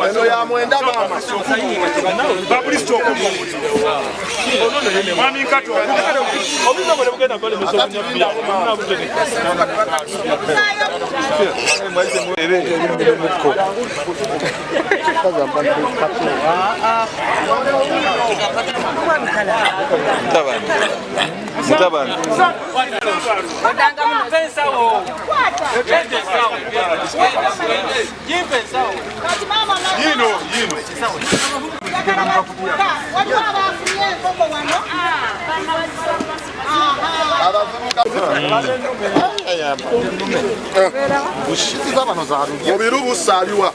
Eno ya mwenda mama. Babuli stoko mwami nkato obiza bole bugenda bale musonya bya muna butene Mutabani. Mubiru busaliwa.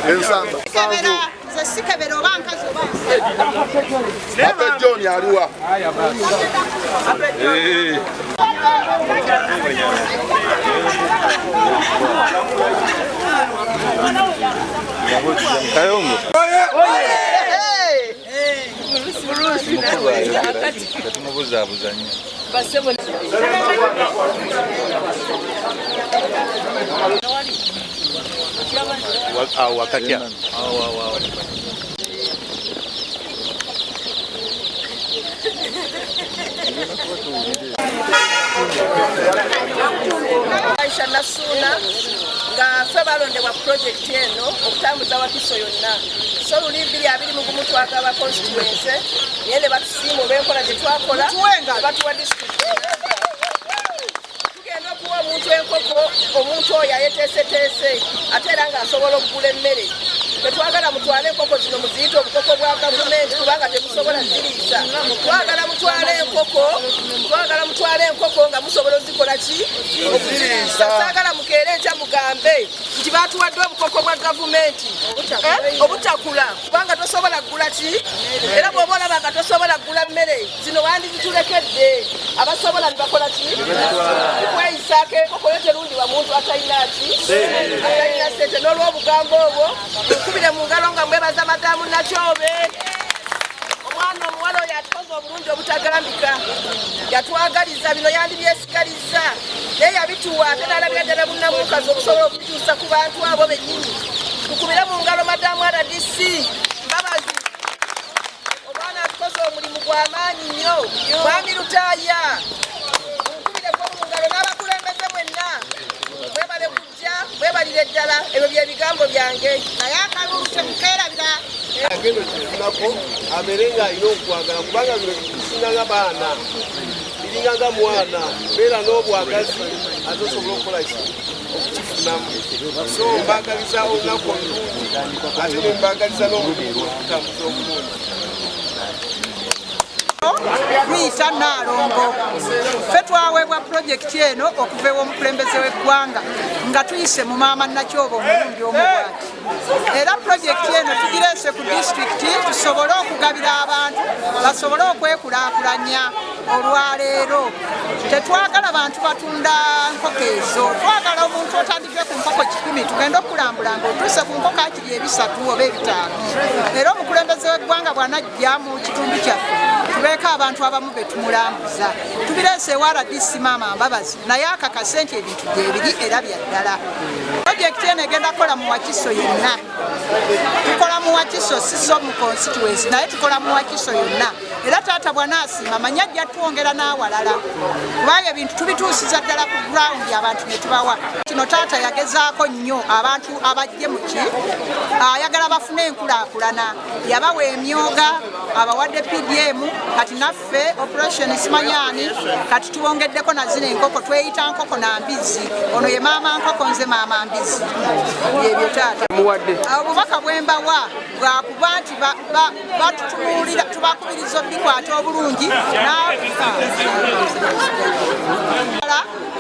Ensamba. Sikebera obanka zoba. Ate John yaliwa. Kayongo. Wakatia. Aisha Nasuna nga ffe balondebwa project eno okutambuza Wakiso yonna so luli 2021 twagaba constituency naye ne batusiima olw'enkola gye twakola batuwa district tugenda okuwa omuntu enkoko omuntu oyo ayeteeseteese ate era ng'asobola okugula emmere tetwagala mutwale enkoko zino muziyite obukoko bwa gavumenti kubanga temusobola ziriisa twagala mutwale enkoko nga musobola ozikola ki okuziriisa saagala mukeere enkya mugambe nti batuwadde obukoko bwa gavumenti obutakula kubanga tosobola kugula ki era bw'oba olaba nga tosobola kugula mmere zino wandizitulekedde abasobola nibakola ki kweyisaako enkoko yo terundiwa muntu atalina ki atalina ssente n'olw'obugambo obwo nkubire mu ngalo nga mwebaza madamu Nakyobe omwana omuwala oyo atukoze obulungi obutagambika yatwagaliza bino yandibyesigaliza naye yabituwa ate n'alabira ddala bunnamukazi okusobola okubituusa ku bantu abo bennyini tukubire mu ngalo madamu RDC mbabazi omwana atukoze omulimu gw'amaanyi nnyo mwami Lutaaya nkubireko mu ngalo n'abakulembeze mwenna mwebale kujja mwebalire ddala ebyo bye bigambo byange naye akalulu temukeerabira Agendo kifunako aberenga alina okwagala kubanga bino tusinanga baana biringanga mwana beera n'obwagazi azosobola okukola ki okukifunamu so mbagaliza olunaku olulungi ate ne mbagaliza n'omulimu okutambuza obulungi luyita Nalongo ffe twaweebwa pulojekiti eno okuva ew'omukulembeze w'eggwanga nga tuyise mu maama Nakyobe omulundi omubwati era pulojekiti eno tugireese ku disitulikiti tusobole okugabira abantu basobole okwekulaakulanya olwaleero tetwagala bantu batunda nkoko ezo twagala omuntu otandike ku nkoko 10 tugenda okulambula ng'otuuse ku nkoko akiri 3 oba 5 era omukulembeze w'eggwanga bw'anajja mu kitundu kyaffe tubeeko abantu abamu be tumulambuza tubireese ewa RDC maama Mbabazi naye akakase nti ebintu gyebiri era bya ddala pulojekiti eno egenda kukola mu Wakiso yonna tukola mu Wakiso siso mu constituency naye tukola mu Wakiso yonna era taata bw'anaasiima manya ajja twongera n'awalala kubanga ebintu tubituusiza ddala ku ground abantu ne tubawa kino taata yagezaako nnyo abantu abajje mu ki ayagala bafune enkulaakulana yabawa emyoga abawadde PDM kati naffe operation Simanyaani kati tubongeddeko na zino enkoko tweyita nkoko na mbizi ono ye maama nkoko nze maama mbizi yebyo taata obubaka bwembawa bwakuba nti batutunuulira tubakubiriza obikwata obulungi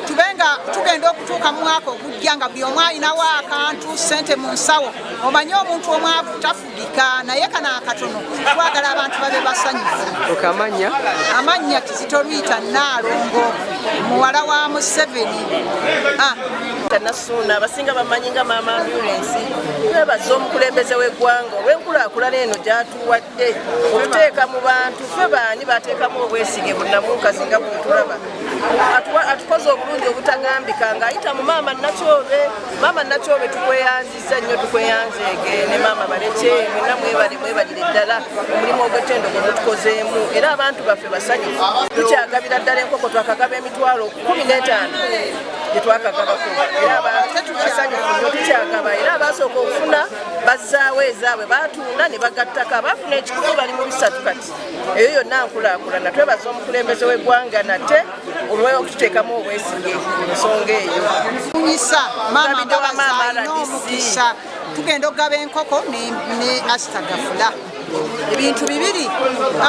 tubenga tugenda okutuuka mu mwaka ogujja nga buli omu alinawo akantu ssente mu nsawo omanye omuntu omwavu tafugika naye kana akatono twagala abantu babe basanyufu amanya Kizito Luyita Nalongo muwala wa Museveni Nasuna abasinga bamanyi nga maama ambulance twebaza omukulembeze w'eggwanga olw'enkulaakulana eno gyatuwadde okuteeka mu bantu ffe baani bateekamu obwesige bunnamukazi nga bwetulaba atukoze obulungi obutagambika ng'ayita mu maama Nakyobe tukweyanziza nnyo tukweyanzeege ne maama Baleke mwenna mwebalire ddala omulimu ogw'ettendo gwe mutukozeemu era abantu baffe basanyufu tukyagabira ddala enkoko twakagaba emitwalo 15 gye twakagabako era abantu basanyufu nnyo tukyagaba era abasooka okufuna bazzaawo ezaabwe baatunda ne bagattako abaafuna ekikulu bali mu 3 kati eyo yonna nkulaakulana twebaza omukulembeze w'eggwanga nate olw'okututeekamu obwesige ensonga eyo tunyisa maama Mbabazi n'omukisa tugenda okugaba enkoko ne Astagafula ebintu bibiri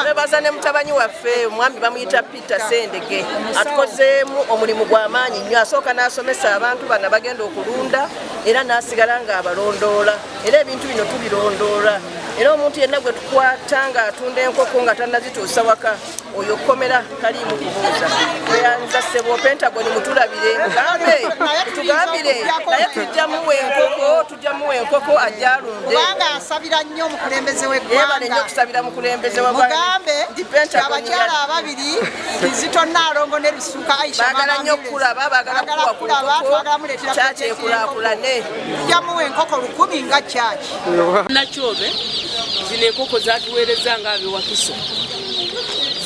twebaza ne mutabanyi waffe omwami bamuyita Peter Sendege atukozeemu omulimu gw'amaanyi nnyo asooka n'asomesa abantu bana bagenda okulunda era n'asigala ng'abalondoola era ebintu bino tubirondoola era omuntu yenna gwe tukwata ng'atunda enkoko nga tannazituusa waka oyo kkomera kaliimu kubuuza tweyanza ssebo Pentagoni mutulabire mugambe tugambire naye tujjamuwa enkoko ajja alunde kubanga asabira nnyo omukulembeze w'eggwanga nnyo okusabira mukulembeze mugambe abakyala ababiri Kizito Nalongo ne Lusuka Aisha baagala nnyo okulaba baagala kukulaba kyaki ekulaakulane tujjamuwa enkoko 10 nga kyaki Nakyobe zino enkoko zatuweereza nga abewakiso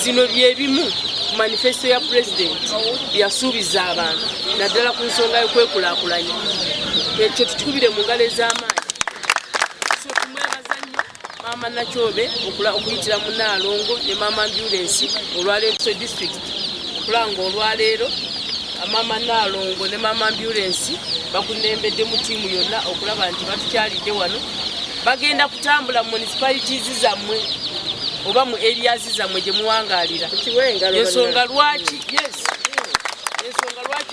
zino byebimu ku manifesto ya pulezidenti byasuubiza abantu naddala ku nsonga y'okwekulaakulanya ekyo tukikubire mu ngalo ez'amaanyi so tumwebaza nnyo maama Nakyobe okuyitira mu Nalongo ne maama Ambulance olwaleero district okulanga olwaleero maama Nalongo ne maama Ambulance bakunembedde mu ttiimu yonna okulaba nti batukyalidde wano bagenda kutambula mu municipalities zammwe oba mu areas zammwe gye muwangaalira ensonga lwaki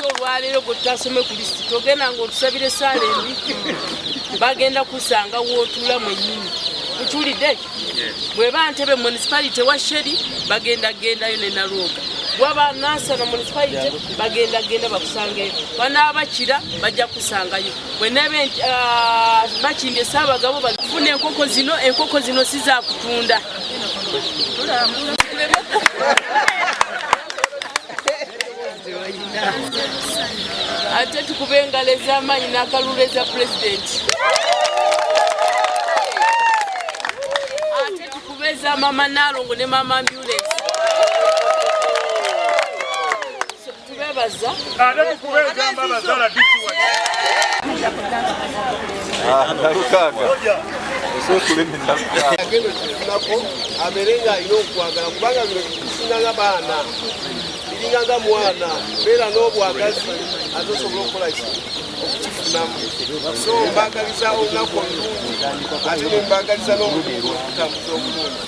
olwaleero gwe tutasome ku lisiti togenda ng'otusabira essaala embi bagenda kusanga wootuula mwennyini mukiwulidde bweba Ntebe municipality wa Sheri bagendagendayo ne Nalwoga bwaba Nansana municipality bagenda bakusangeyo banaabakira bajja kusangayo bwenebe Makindye Ssaabagabo bafuna enkoko zino si za kutunda ate tukube engalo ez'amaanyi n'akalulu eza pulezidenti ate tukube eza maama Nalongo ne maama Ambulance tubebaza ate tukube eza Mbabazi Ladisiwa agenda okufunako abeere ng'alina okwagala kubanga bino bisinanga baana biringanga mwana beera n'obwagazi ate osobola okukola okukifunamu so mbagaliza olunaku olulungi ate ne mbagaliza n'omulimu okutambuza obulungi